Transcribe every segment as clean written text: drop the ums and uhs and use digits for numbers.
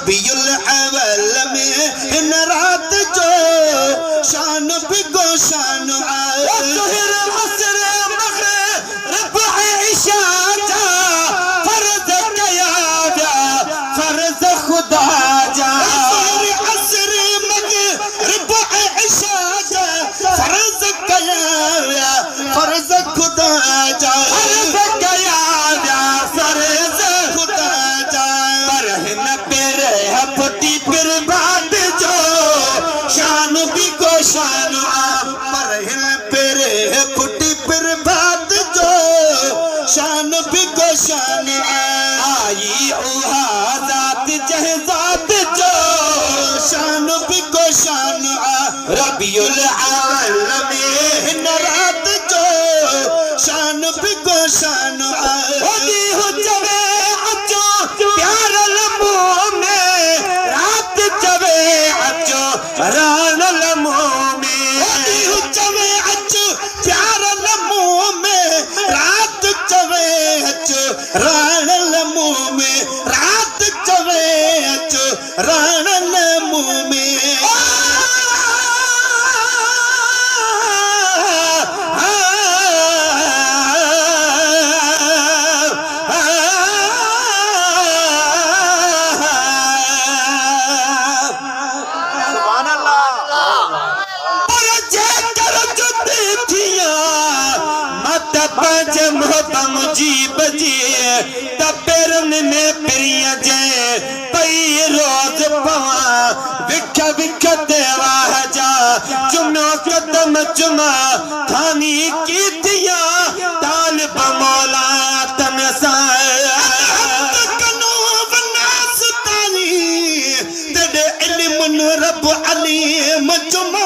रबीउल अव्वल में इन रात जो शान बिगो शान ज़ोहर असर मग़रिब इशा जा फर्ज कया जा फर्ज खुदा जा ज़ोहर असर मग़रिब इशा जा फर्ज कया जा फर्ज खुदा जा फर्ज कया जा फर्ज खुदा जा पर न पेरे हपटी फिर बात जो शान भी को शान पर न पेरे हपटी फिर बात जो शान भी को शान आई उहा जात जहजात जो शान भी को शान रबीउल अव्वल में रात जो शान भी को शान होती हो जवे अचो प्यार लम्हों में रात जवे अचो रान लम्हों में होती हो जवे अचो प्यार लम्हों में रात जवे अचो रान लम्हों में रात जवे अचो रान लम्हों में जी बजे तपेरन में प्रिय जे पई रोज पवा विख विख देवा जा चुनो कदम चुमा थानी कीतिया तालिब मौला तन सा कनो वनास ताली तेरे इल्म रब अलीम चुमा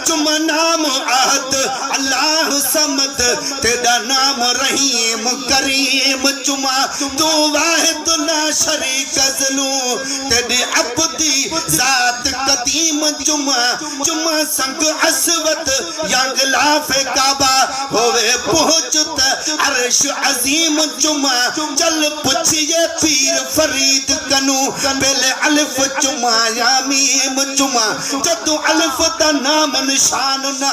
चुमा नाम आहद अल्लाह समद तेरा नाम रहीम करीम चुमा तू वाहिद ला शरीक ज़लू तेरे अब्दी जात कदीम चुमा चुमा संग असवत या गिलाफ काबा होवे पहुंचत अर्श अजीम चुमा चल पुछिए पीर फरीद कनु पहले अलिफ चुमा या मीम चुमा जदू अलिफ दा नाम निशान ना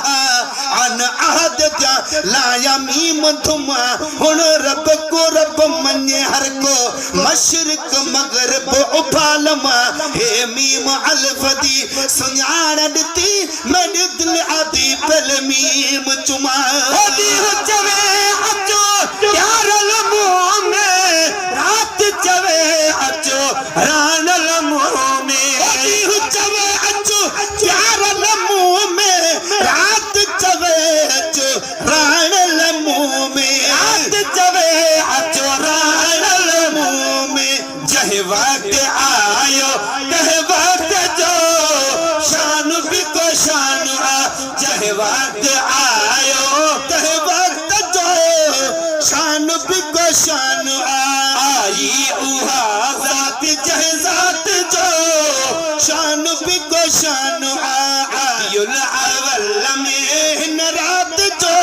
अन अहद जा लाया मीम थुमा हुन रब को रब मन्ने हर को मशरिक मगरिब उफालमा हे मीम अलिफ दी सुञाण ॾिती मैं दिल आदि पल मीम चुमा होदी जवे अचो प्यार लम्हों में रात जवे अचो रान लम्हों में होदी जवे अचो प्यार लम्हों में रात जवे अचो रान लम्हों में रात जवे अचो रान लम्हों में जह वक्त आयो कह वक्त जो शान भी को शान जह वक्त आयो कह वक्त जो शान भी को शान आई उहा जात जह जात जो शान भी को शान रबीउल अव्वल में रात जो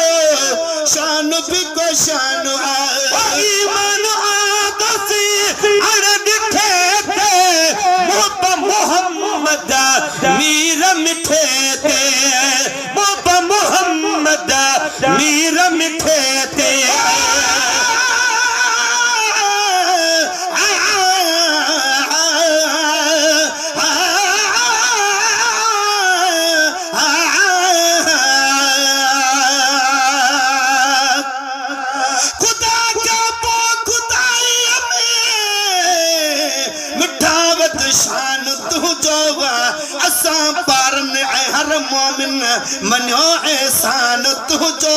शान भी को शान ईमान आदसी अड़ दिखे थे मोहम्मद मीर मिठे थे मोहम्मद मीर मिठे थे शान तू जो असा पारन हर मोमिन मनो एहसान तू जो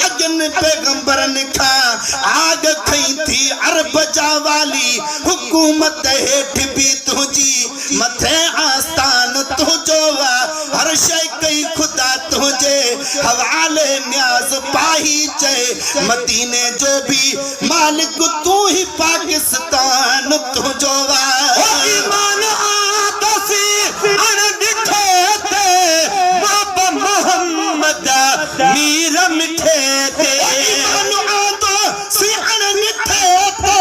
अगन पैगंबरन खा आग खई थी अरब जा वाली हुकूमत हेठ भी तुझी मथे आस्थान तू जो हर शय कई खुदा तुझे हवाले न्याज पाही चे मदीने जो भी मालिक तू ही पाकिस्तान तू जो ईमान आदसी अन दिखे थे बाबा मोहम्मद मीर मिठे थे ईमान आदसी अन दिखे थे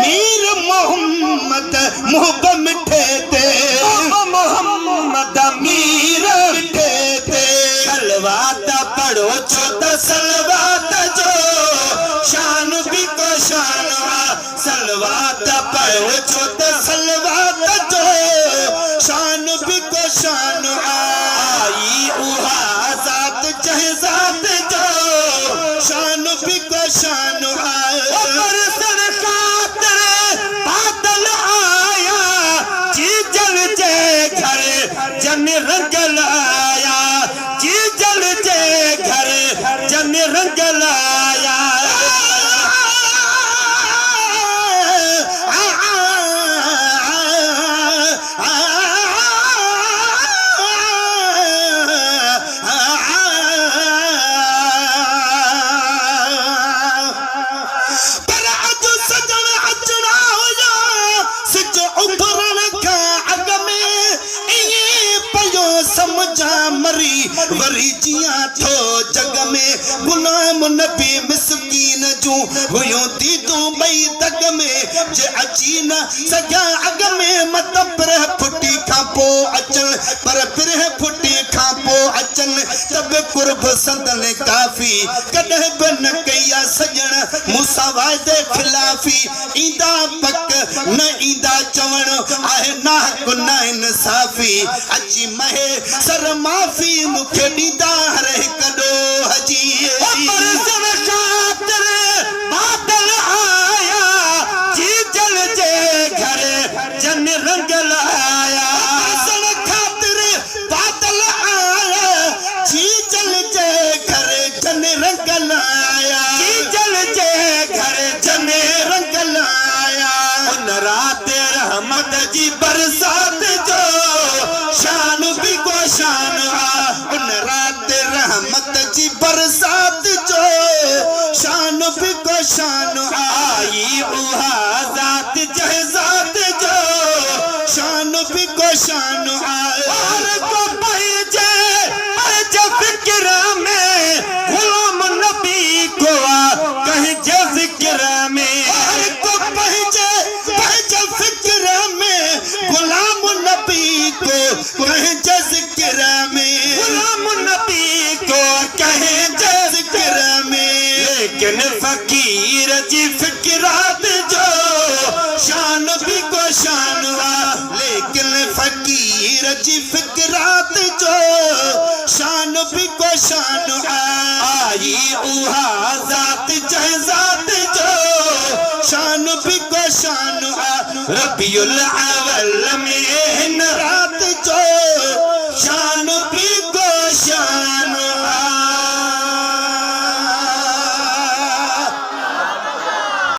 मीर मोहम्मद मुहब मिठे ते मोहम्मद मीर मिठे ते सलवात पढ़ो छो त सलवात जो शान भी को शान सलवात पढ़ो छो त सलवात जो शान भी को शान आई उहा जात चाहे जात जो शान भी को शान पर सर खातर बादल आया जी जल जे घर जन रंग लाया जी जल जे घर जन रंग लाया मरी वरी जिया थो जग में गुलाम नबी मिस्कीन जो हुयो दी तू बई दग में जे अची न सजा अग में मत पर फुटी खापो अचल पर फिर फुटी खापो अचल तब कुर्ब संदन काफी कदे बन कया सजन मूसा वादे खिलाफी इंदा पक न इंदा चवण आहे ना गुना इंसाफी अची महे सर माफी मुखे दीदा हर कदो हजी पर सर खातर बादल आया जी जल जे घर जन रंग लाया सर खातर बादल आया जी जल जे घर जन रंग लाया जी जल जे घर जन रंग लाया उन रात रहमत जी बरसात जो शान भी को शान उन रात रहमत जी बरसात जो शान भी को शान आई उहा जात जह जात जो शान भी को शान और को पहुंचे फिक्र में गुलाम नबी को कहीं जे जिक्र में और को पहुंचे फिक्र में गुलाम नबी को कहीं जे जिक्र में गुलाम नबी को कहीं जे जिक्र में लेकिन फकीर जी फिक्रात जो शान भी को शान लेकिन फकीर जी फिक्रात जो शान भी को शान आई उहा जात जह जात जो शान भी को शान रबियुल अव्वल में